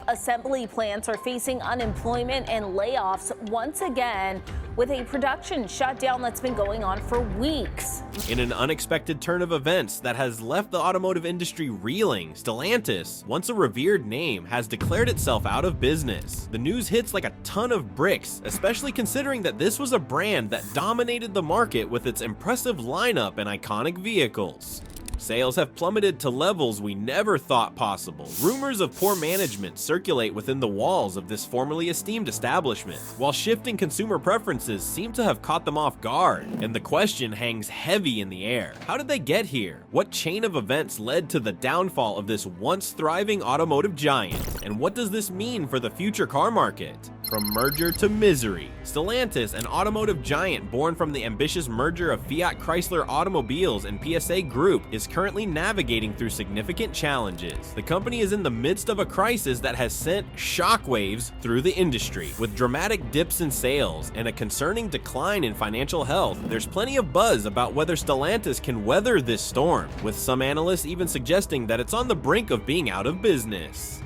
assembly plants are facing unemployment and layoffs once again, with a production shutdown that's been going on for weeks. In an unexpected turn of events that has left the automotive industry reeling, Stellantis, once a revered name, has declared itself out of business. The news hits like a ton of bricks, especially considering that this was a brand that dominated the market with its impressive lineup and iconic vehicles. Sales have plummeted to levels we never thought possible. Rumors of poor management circulate within the walls of this formerly esteemed establishment, while shifting consumer preferences seem to have caught them off guard. And the question hangs heavy in the air. How did they get here? What chain of events led to the downfall of this once thriving automotive giant? And what does this mean for the future car market? From merger to misery, Stellantis, an automotive giant born from the ambitious merger of Fiat Chrysler Automobiles and PSA Group, is currently navigating through significant challenges. The company is in the midst of a crisis that has sent shockwaves through the industry. With dramatic dips in sales and a concerning decline in financial health, there's plenty of buzz about whether Stellantis can weather this storm, with some analysts even suggesting that it's on the brink of being out of business.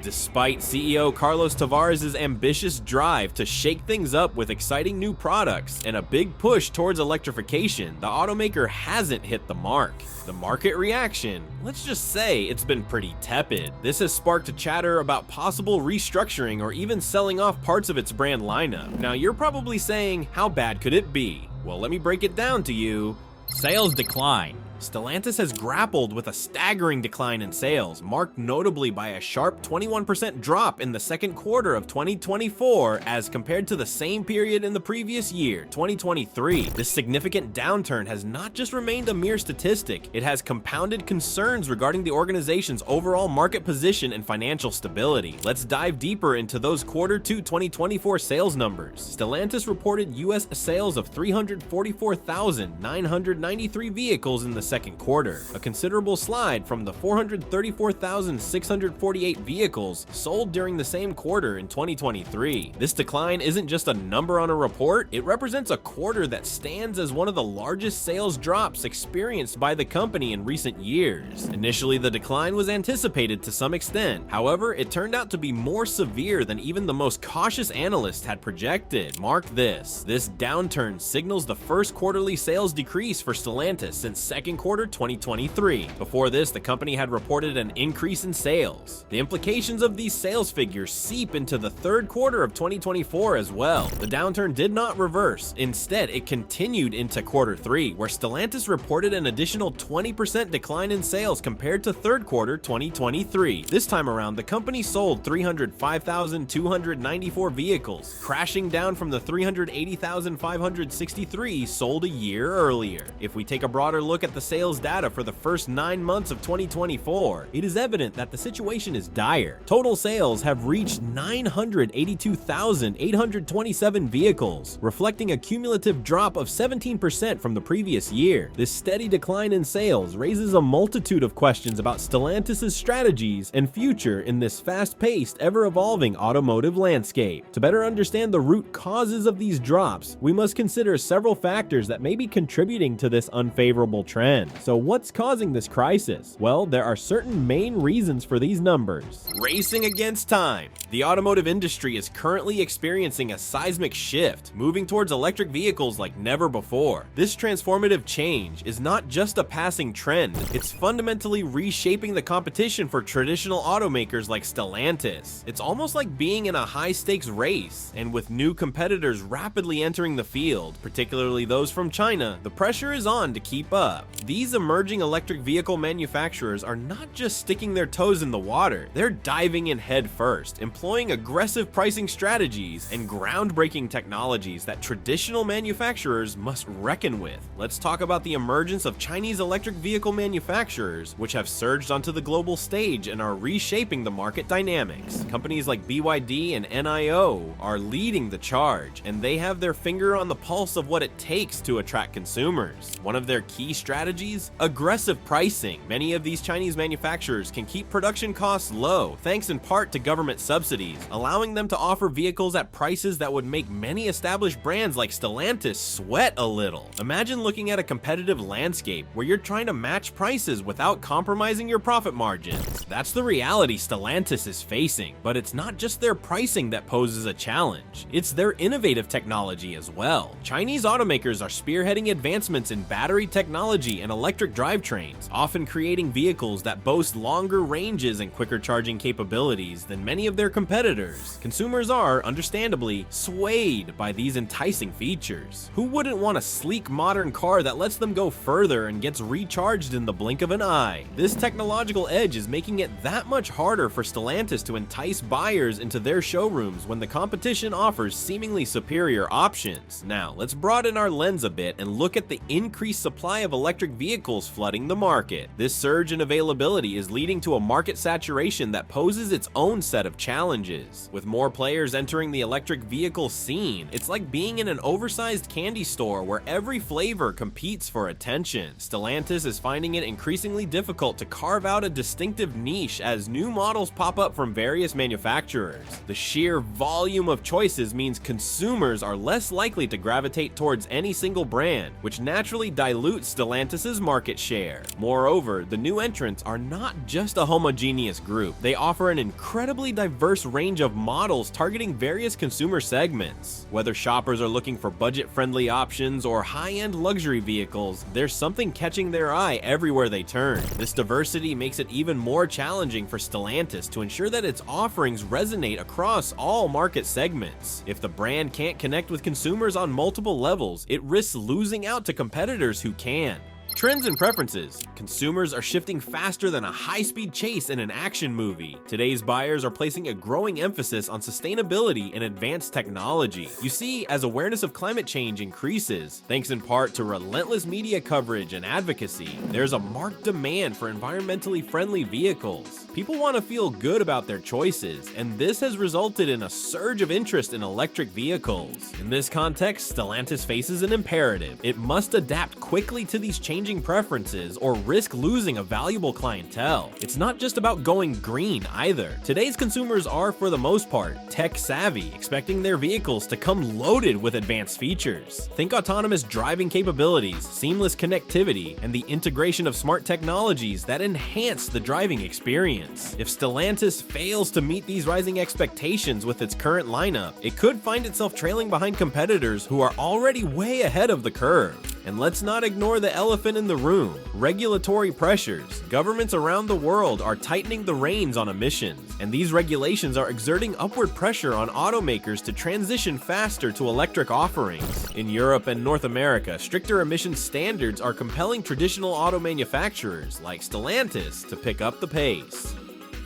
Despite CEO Carlos Tavares' ambitious drive to shake things up with exciting new products and a big push towards electrification, the automaker hasn't hit the mark. The market reaction, let's just say it's been pretty tepid. This has sparked a chatter about possible restructuring or even selling off parts of its brand lineup. Now you're probably saying, how bad could it be? Well, let me break it down to you. Sales decline. Stellantis has grappled with a staggering decline in sales, marked notably by a sharp 21% drop in the second quarter of 2024 as compared to the same period in the previous year, 2023. This significant downturn has not just remained a mere statistic, it has compounded concerns regarding the organization's overall market position and financial stability. Let's dive deeper into those Quarter 2 2024 sales numbers. Stellantis reported US sales of 344,993 vehicles in the second quarter, a considerable slide from the 434,648 vehicles sold during the same quarter in 2023. This decline isn't just a number on a report, it represents a quarter that stands as one of the largest sales drops experienced by the company in recent years. Initially, the decline was anticipated to some extent. However, it turned out to be more severe than even the most cautious analysts had projected. Mark this downturn signals the first quarterly sales decrease for Stellantis since second quarter 2023. Before this, the company had reported an increase in sales. The implications of these sales figures seep into the third quarter of 2024 as well. The downturn did not reverse. Instead, it continued into quarter 3, where Stellantis reported an additional 20% decline in sales compared to third quarter 2023. This time around, the company sold 305,294 vehicles, crashing down from the 380,563 sold a year earlier. If we take a broader look at the sales data for the first 9 months of 2024, it is evident that the situation is dire. Total sales have reached 982,827 vehicles, reflecting a cumulative drop of 17% from the previous year. This steady decline in sales raises a multitude of questions about Stellantis' strategies and future in this fast-paced, ever-evolving automotive landscape. To better understand the root causes of these drops, we must consider several factors that may be contributing to this unfavorable trend. So what's causing this crisis? Well, there are certain main reasons for these numbers. Racing against time. The automotive industry is currently experiencing a seismic shift, moving towards electric vehicles like never before. This transformative change is not just a passing trend, it's fundamentally reshaping the competition for traditional automakers like Stellantis. It's almost like being in a high-stakes race, and with new competitors rapidly entering the field, particularly those from China, the pressure is on to keep up. These emerging electric vehicle manufacturers are not just sticking their toes in the water, they're diving in head first, employing aggressive pricing strategies and groundbreaking technologies that traditional manufacturers must reckon with. Let's talk about the emergence of Chinese electric vehicle manufacturers, which have surged onto the global stage and are reshaping the market dynamics. Companies like BYD and NIO are leading the charge, and they have their finger on the pulse of what it takes to attract consumers. One of their key strategies? Aggressive pricing. Many of these Chinese manufacturers can keep production costs low, thanks in part to government subsidies. subsidies, allowing them to offer vehicles at prices that would make many established brands like Stellantis sweat a little. Imagine looking at a competitive landscape where you're trying to match prices without compromising your profit margins. That's the reality Stellantis is facing, but it's not just their pricing that poses a challenge, it's their innovative technology as well. Chinese automakers are spearheading advancements in battery technology and electric drivetrains, often creating vehicles that boast longer ranges and quicker charging capabilities than many of their competitors. Consumers are, understandably, swayed by these enticing features. Who wouldn't want a sleek modern car that lets them go further and gets recharged in the blink of an eye? This technological edge is making it that much harder for Stellantis to entice buyers into their showrooms when the competition offers seemingly superior options. Now, let's broaden our lens a bit and look at the increased supply of electric vehicles flooding the market. This surge in availability is leading to a market saturation that poses its own set of challenges. With more players entering the electric vehicle scene, it's like being in an oversized candy store where every flavor competes for attention. Stellantis is finding it increasingly difficult to carve out a distinctive niche as new models pop up from various manufacturers. The sheer volume of choices means consumers are less likely to gravitate towards any single brand, which naturally dilutes Stellantis' market share. Moreover, the new entrants are not just a homogeneous group. They offer an incredibly diverse range of models targeting various consumer segments. Whether shoppers are looking for budget-friendly options or high-end luxury vehicles, there's something catching their eye everywhere they turn. This diversity makes it even more challenging for Stellantis to ensure that its offerings resonate across all market segments. If the brand can't connect with consumers on multiple levels, it risks losing out to competitors who can. Trends and preferences. Consumers are shifting faster than a high-speed chase in an action movie. Today's buyers are placing a growing emphasis on sustainability and advanced technology. You see, as awareness of climate change increases, thanks in part to relentless media coverage and advocacy, there's a marked demand for environmentally friendly vehicles. People want to feel good about their choices, and this has resulted in a surge of interest in electric vehicles. In this context, Stellantis faces an imperative. It must adapt quickly to these changing preferences or risk losing a valuable clientele. It's not just about going green either. Today's consumers are, for the most part, tech-savvy, expecting their vehicles to come loaded with advanced features. Think autonomous driving capabilities, seamless connectivity, and the integration of smart technologies that enhance the driving experience. If Stellantis fails to meet these rising expectations with its current lineup, it could find itself trailing behind competitors who are already way ahead of the curve. And let's not ignore the elephant in the room: regulatory pressures. Governments around the world are tightening the reins on emissions, and these regulations are exerting upward pressure on automakers to transition faster to electric offerings. In Europe and North America, stricter emission standards are compelling traditional auto manufacturers like Stellantis to pick up the pace.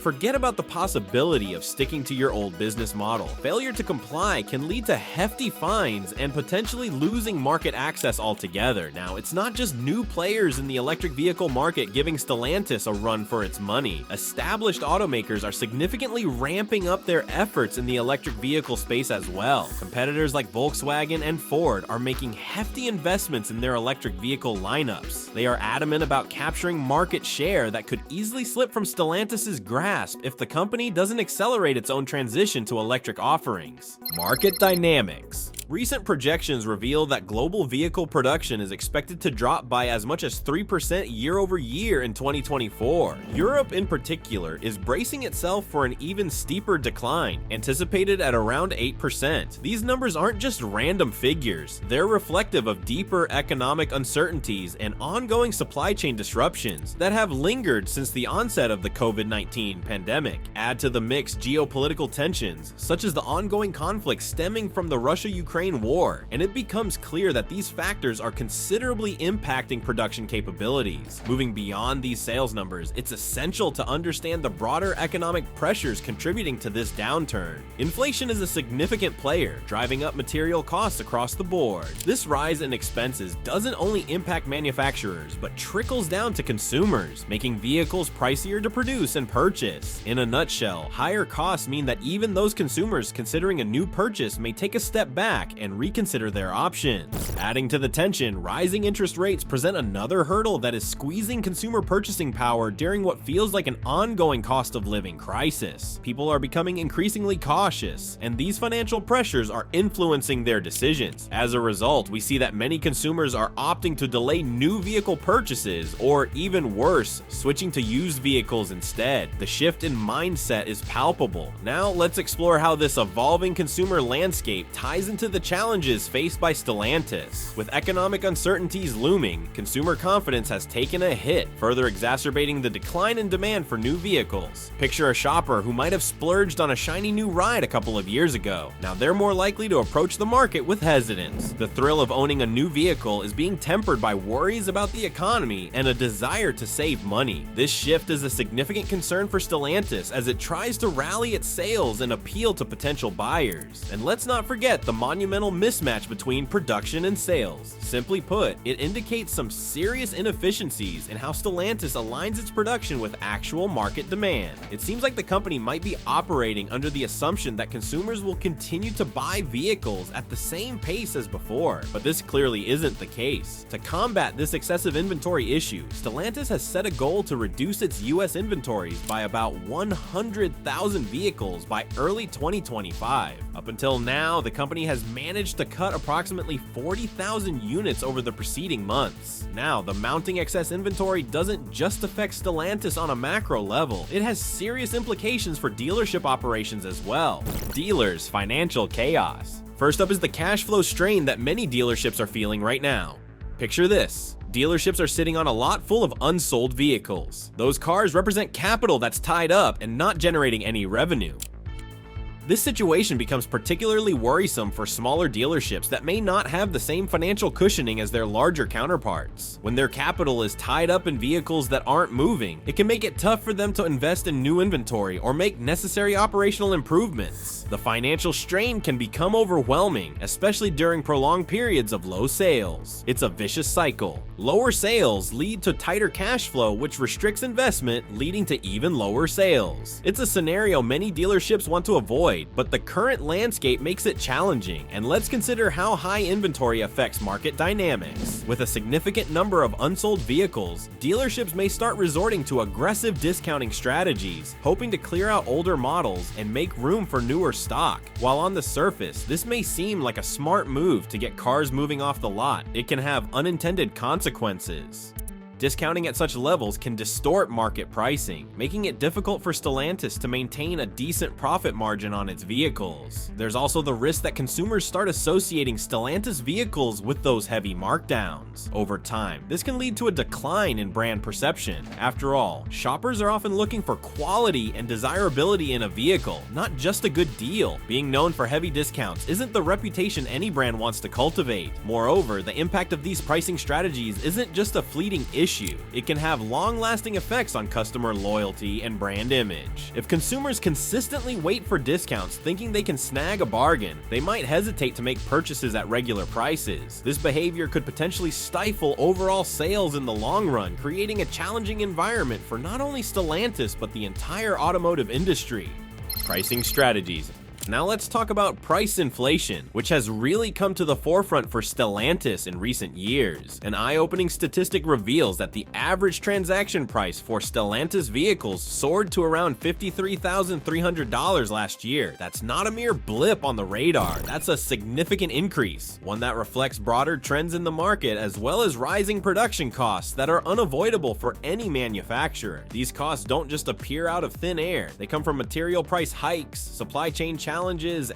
Forget about the possibility of sticking to your old business model. Failure to comply can lead to hefty fines and potentially losing market access altogether. Now, it's not just new players in the electric vehicle market giving Stellantis a run for its money. Established automakers are significantly ramping up their efforts in the electric vehicle space as well. Competitors like Volkswagen and Ford are making hefty investments in their electric vehicle lineups. They are adamant about capturing market share that could easily slip from Stellantis' grasp if the company doesn't accelerate its own transition to electric offerings. Market dynamics. Recent projections reveal that global vehicle production is expected to drop by as much as 3% year over year in 2024. Europe in particular is bracing itself for an even steeper decline, anticipated at around 8%. These numbers aren't just random figures, they're reflective of deeper economic uncertainties and ongoing supply chain disruptions that have lingered since the onset of the COVID-19 pandemic. Add to the mix geopolitical tensions, such as the ongoing conflict stemming from the Russia-Ukraine war, and it becomes clear that these factors are considerably impacting production capabilities. Moving beyond these sales numbers, it's essential to understand the broader economic pressures contributing to this downturn. Inflation is a significant player, driving up material costs across the board. This rise in expenses doesn't only impact manufacturers, but trickles down to consumers, making vehicles pricier to produce and purchase. In a nutshell, higher costs mean that even those consumers considering a new purchase may take a step back, back and reconsider their options. Adding to the tension, rising interest rates present another hurdle that is squeezing consumer purchasing power during what feels like an ongoing cost of living crisis. People are becoming increasingly cautious, and these financial pressures are influencing their decisions. As a result, we see that many consumers are opting to delay new vehicle purchases, or even worse, switching to used vehicles instead. The shift in mindset is palpable. Now let's explore how this evolving consumer landscape ties into the challenges faced by Stellantis. With economic uncertainties looming, consumer confidence has taken a hit, further exacerbating the decline in demand for new vehicles. Picture a shopper who might have splurged on a shiny new ride a couple of years ago. Now they're more likely to approach the market with hesitance. The thrill of owning a new vehicle is being tempered by worries about the economy and a desire to save money. This shift is a significant concern for Stellantis as it tries to rally its sales and appeal to potential buyers. And let's not forget the monumental mismatch between production and sales. Simply put, it indicates some serious inefficiencies in how Stellantis aligns its production with actual market demand. It seems like the company might be operating under the assumption that consumers will continue to buy vehicles at the same pace as before, but this clearly isn't the case. To combat this excessive inventory issue, Stellantis has set a goal to reduce its US inventories by about 100,000 vehicles by early 2025. Up until now, the company has managed to cut approximately 40,000 units over the preceding months. Now, the mounting excess inventory doesn't just affect Stellantis on a macro level, it has serious implications for dealership operations as well. Dealers' financial chaos. First up is the cash flow strain that many dealerships are feeling right now. Picture this. Dealerships are sitting on a lot full of unsold vehicles. Those cars represent capital that's tied up and not generating any revenue. This situation becomes particularly worrisome for smaller dealerships that may not have the same financial cushioning as their larger counterparts. When their capital is tied up in vehicles that aren't moving, it can make it tough for them to invest in new inventory or make necessary operational improvements. The financial strain can become overwhelming, especially during prolonged periods of low sales. It's a vicious cycle. Lower sales lead to tighter cash flow, which restricts investment, leading to even lower sales. It's a scenario many dealerships want to avoid, but the current landscape makes it challenging, and let's consider how high inventory affects market dynamics. With a significant number of unsold vehicles, dealerships may start resorting to aggressive discounting strategies, hoping to clear out older models and make room for newer stock. While on the surface, this may seem like a smart move to get cars moving off the lot, it can have unintended consequences. Discounting at such levels can distort market pricing, making it difficult for Stellantis to maintain a decent profit margin on its vehicles. There's also the risk that consumers start associating Stellantis vehicles with those heavy markdowns. Over time, this can lead to a decline in brand perception. After all, shoppers are often looking for quality and desirability in a vehicle, not just a good deal. Being known for heavy discounts isn't the reputation any brand wants to cultivate. Moreover, the impact of these pricing strategies isn't just a fleeting issue. It can have long-lasting effects on customer loyalty and brand image. If consumers consistently wait for discounts thinking they can snag a bargain, they might hesitate to make purchases at regular prices. This behavior could potentially stifle overall sales in the long run, creating a challenging environment for not only Stellantis but the entire automotive industry. Pricing strategies. Now let's talk about price inflation, which has really come to the forefront for Stellantis in recent years. An eye-opening statistic reveals that the average transaction price for Stellantis vehicles soared to around $53,300 last year. That's not a mere blip on the radar, that's a significant increase, one that reflects broader trends in the market as well as rising production costs that are unavoidable for any manufacturer. These costs don't just appear out of thin air, they come from material price hikes, supply chain challenges,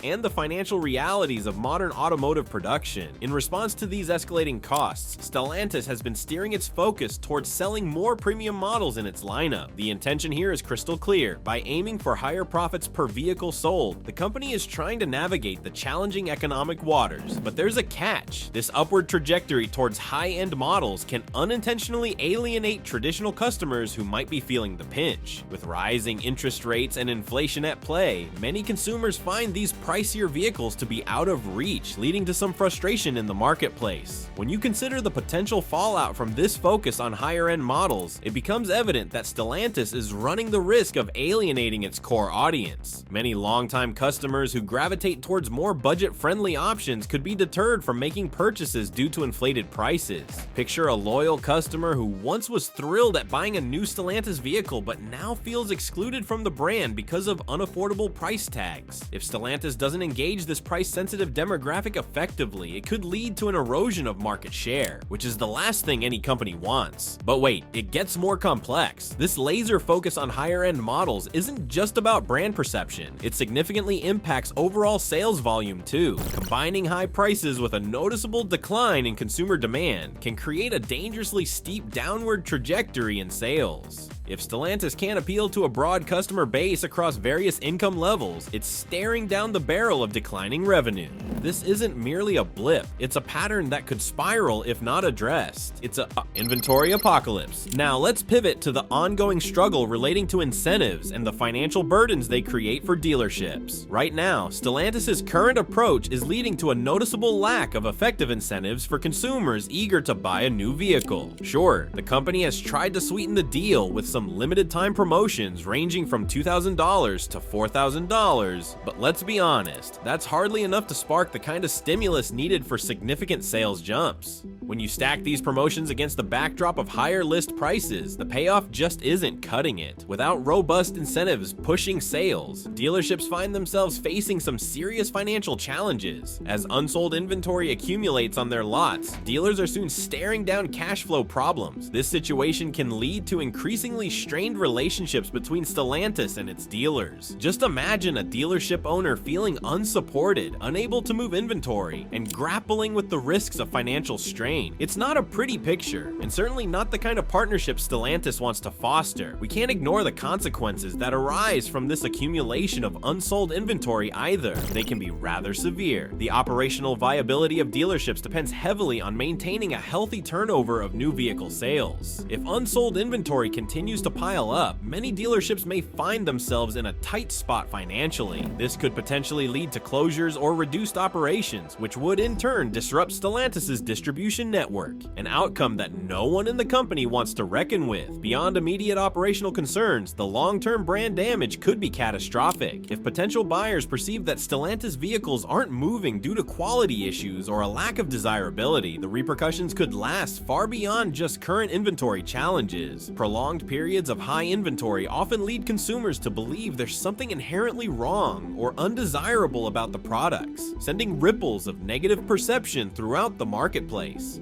and the financial realities of modern automotive production. In response to these escalating costs, Stellantis has been steering its focus towards selling more premium models in its lineup. The intention here is crystal clear. By aiming for higher profits per vehicle sold, the company is trying to navigate the challenging economic waters. But there's a catch. This upward trajectory towards high-end models can unintentionally alienate traditional customers who might be feeling the pinch. With rising interest rates and inflation at play, many consumers find these pricier vehicles to be out of reach, leading to some frustration in the marketplace. When you consider the potential fallout from this focus on higher-end models, it becomes evident that Stellantis is running the risk of alienating its core audience. Many longtime customers who gravitate towards more budget-friendly options could be deterred from making purchases due to inflated prices. Picture a loyal customer who once was thrilled at buying a new Stellantis vehicle but now feels excluded from the brand because of unaffordable price tags. If Stellantis doesn't engage this price-sensitive demographic effectively, it could lead to an erosion of market share, which is the last thing any company wants. But wait, it gets more complex. This laser focus on higher-end models isn't just about brand perception. It significantly impacts overall sales volume too. Combining high prices with a noticeable decline in consumer demand can create a dangerously steep downward trajectory in sales. If Stellantis can't appeal to a broad customer base across various income levels, it's staring down the barrel of declining revenue. This isn't merely a blip, it's a pattern that could spiral if not addressed. It's a inventory apocalypse. Now let's pivot to the ongoing struggle relating to incentives and the financial burdens they create for dealerships. Right now, Stellantis' current approach is leading to a noticeable lack of effective incentives for consumers eager to buy a new vehicle. Sure, the company has tried to sweeten the deal with some limited time promotions ranging from $2,000 to $4,000, but let's be honest, that's hardly enough to spark the kind of stimulus needed for significant sales jumps. When you stack these promotions against the backdrop of higher list prices, the payoff just isn't cutting it. Without robust incentives pushing sales, dealerships find themselves facing some serious financial challenges. As unsold inventory accumulates on their lots, dealers are soon staring down cash flow problems. This situation can lead to increasingly strained relationships between Stellantis and its dealers. Just imagine a dealership owner feeling unsupported, unable to move inventory, and grappling with the risks of financial strain. It's not a pretty picture, and certainly not the kind of partnership Stellantis wants to foster. We can't ignore the consequences that arise from this accumulation of unsold inventory either. They can be rather severe. The operational viability of dealerships depends heavily on maintaining a healthy turnover of new vehicle sales. If unsold inventory continues to pile up, many dealerships may find themselves in a tight spot financially. This could potentially lead to closures or reduced operations, which would in turn disrupt Stellantis' distribution network, an outcome that no one in the company wants to reckon with. Beyond immediate operational concerns, the long-term brand damage could be catastrophic. If potential buyers perceive that Stellantis vehicles aren't moving due to quality issues or a lack of desirability, the repercussions could last far beyond just current inventory challenges. Prolonged periods of high inventory often lead consumers to believe there's something inherently wrong or undesirable about the products, sending ripples of negative perception throughout the marketplace.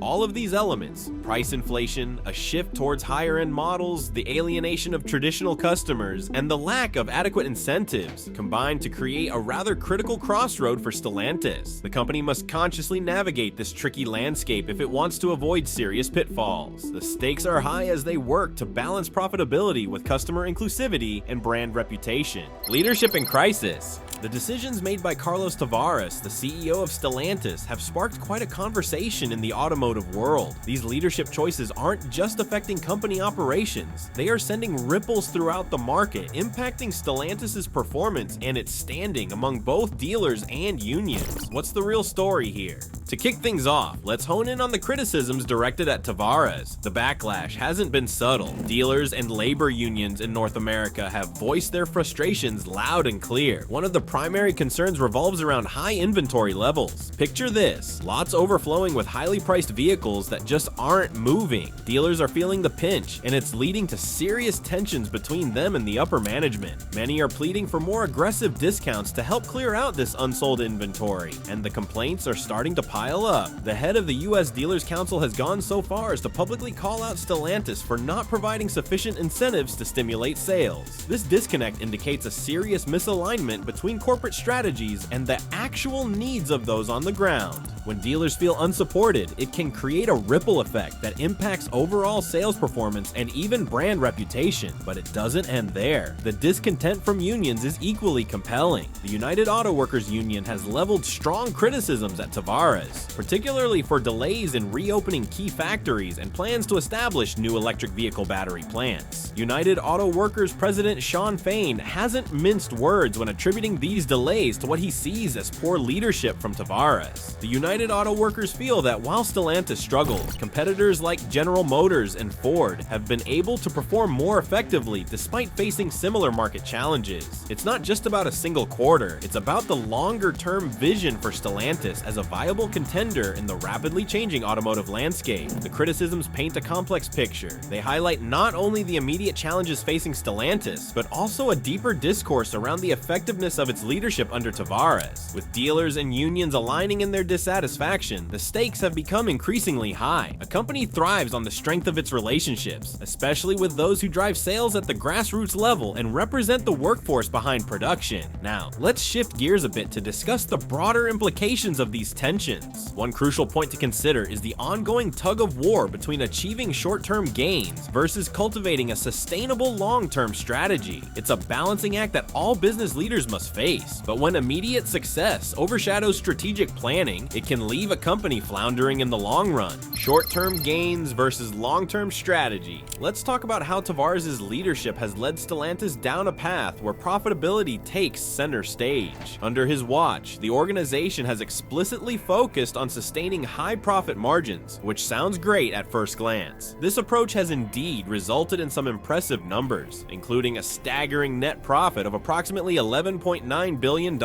All of these elements, price inflation, a shift towards higher-end models, the alienation of traditional customers, and the lack of adequate incentives, combine to create a rather critical crossroad for Stellantis. The company must consciously navigate this tricky landscape if it wants to avoid serious pitfalls. The stakes are high as they work to balance profitability with customer inclusivity and brand reputation. Leadership in crisis. The decisions made by Carlos Tavares, the CEO of Stellantis, have sparked quite a conversation in the automotive world. These leadership choices aren't just affecting company operations, they are sending ripples throughout the market, impacting Stellantis' performance and its standing among both dealers and unions. What's the real story here? To kick things off, let's hone in on the criticisms directed at Tavares. The backlash hasn't been subtle. Dealers and labor unions in North America have voiced their frustrations loud and clear. One of the primary concerns revolves around high inventory levels. Picture this, lots overflowing with highly priced vehicles that just aren't moving. Dealers are feeling the pinch, and it's leading to serious tensions between them and the upper management. Many are pleading for more aggressive discounts to help clear out this unsold inventory, and the complaints are starting to pile up. The head of the US Dealers Council has gone so far as to publicly call out Stellantis for not providing sufficient incentives to stimulate sales. This disconnect indicates a serious misalignment between corporate strategies and the actual needs of those on the ground. When dealers feel unsupported, it can create a ripple effect that impacts overall sales performance and even brand reputation. But it doesn't end there. The discontent from unions is equally compelling. The United Auto Workers Union has leveled strong criticisms at Tavares, particularly for delays in reopening key factories and plans to establish new electric vehicle battery plants. United Auto Workers President Sean Fain hasn't minced words when attributing these delays to what he sees as poor leadership from Tavares. The United Auto Workers feel that while Stellantis struggles, competitors like General Motors and Ford have been able to perform more effectively despite facing similar market challenges. It's not just about a single quarter, it's about the longer-term vision for Stellantis as a viable contender in the rapidly changing automotive landscape. The criticisms paint a complex picture. They highlight not only the immediate challenges facing Stellantis, but also a deeper discourse around the effectiveness of its leadership under Tavares. With dealers and unions aligning in their dissatisfaction, the stakes have become increasingly high. A company thrives on the strength of its relationships, especially with those who drive sales at the grassroots level and represent the workforce behind production. Now, let's shift gears a bit to discuss the broader implications of these tensions. One crucial point to consider is the ongoing tug of war between achieving short-term gains versus cultivating a sustainable long-term strategy. It's a balancing act that all business leaders must face, but when immediate success overshadows strategic planning, it can leave a company floundering in the long run. Short-term gains versus long-term strategy. Let's talk about how Tavares' leadership has led Stellantis down a path where profitability takes center stage. Under his watch, the organization has explicitly focused on sustaining high profit margins, which sounds great at first glance. This approach has indeed resulted in some impressive numbers, including a staggering net profit of approximately $11.9 billion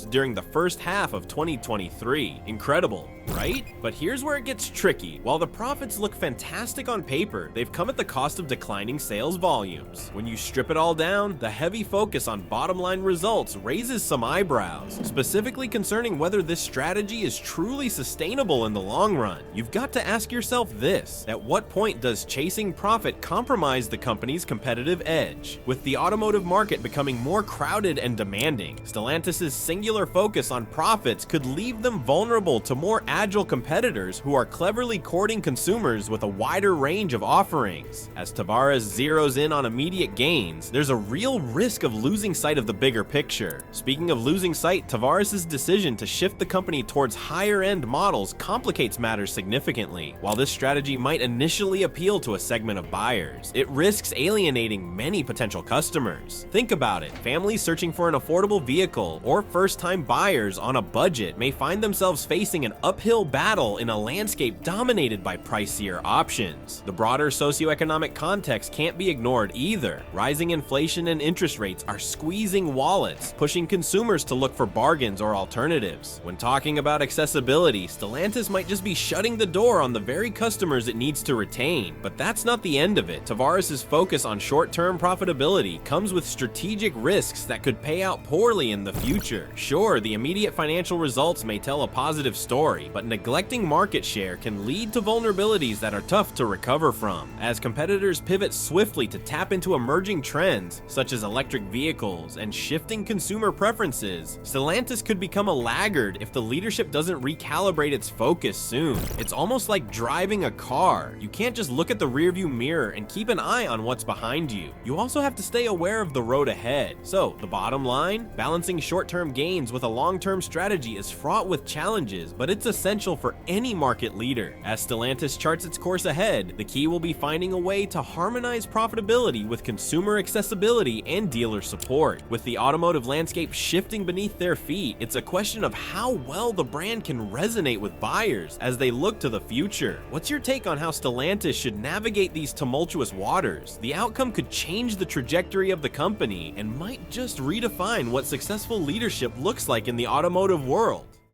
during the first half of 2023. Incredible, right? But here's where it gets tricky. While the profits look fantastic on paper, they've come at the cost of declining sales volumes. When you strip it all down, the heavy focus on bottom line results raises some eyebrows, specifically concerning whether this strategy is truly sustainable in the long run. You've got to ask yourself this: at what point does chasing profit compromise the company's competitive edge? With the automotive market becoming more crowded and demanding, Stellantis' singular focus on profits could leave them vulnerable to more agile competitors who are cleverly courting consumers with a wider range of offerings. As Tavares zeroes in on immediate gains, there's a real risk of losing sight of the bigger picture. Speaking of losing sight, Tavares' decision to shift the company towards higher-end models complicates matters significantly. While this strategy might initially appeal to a segment of buyers, it risks alienating many potential customers. Think about it. Families searching for an affordable vehicle or first-time buyers on a budget may find themselves facing an uphill battle in a landscape dominated by pricier options. The broader socioeconomic context can't be ignored either. Rising inflation and interest rates are squeezing wallets, pushing consumers to look for bargains or alternatives. When talking about accessibility, Stellantis might just be shutting the door on the very customers it needs to retain. But that's not the end of it. Tavares' focus on short-term profitability comes with strategic risks that could pay out poorly in the future. Sure, the immediate financial results may tell a positive story, but neglecting market share can lead to vulnerabilities that are tough to recover from. As competitors pivot swiftly to tap into emerging trends, such as electric vehicles and shifting consumer preferences, Stellantis could become a laggard if the leadership doesn't recalibrate its focus soon. It's almost like driving a car. You can't just look at the rearview mirror and keep an eye on what's behind you. You also have to stay aware of the road ahead. So, the bottom line? Balancing short-term gains with a long-term strategy is fraught with challenges, but it's essential for any market leader. As Stellantis charts its course ahead, the key will be finding a way to harmonize profitability with consumer accessibility and dealer support. With the automotive landscape shifting beneath their feet, it's a question of how well the brand can resonate with buyers as they look to the future. What's your take on how Stellantis should navigate these tumultuous waters? The outcome could change the trajectory of the company and might just redefine what successful leadership looks like in the automotive world.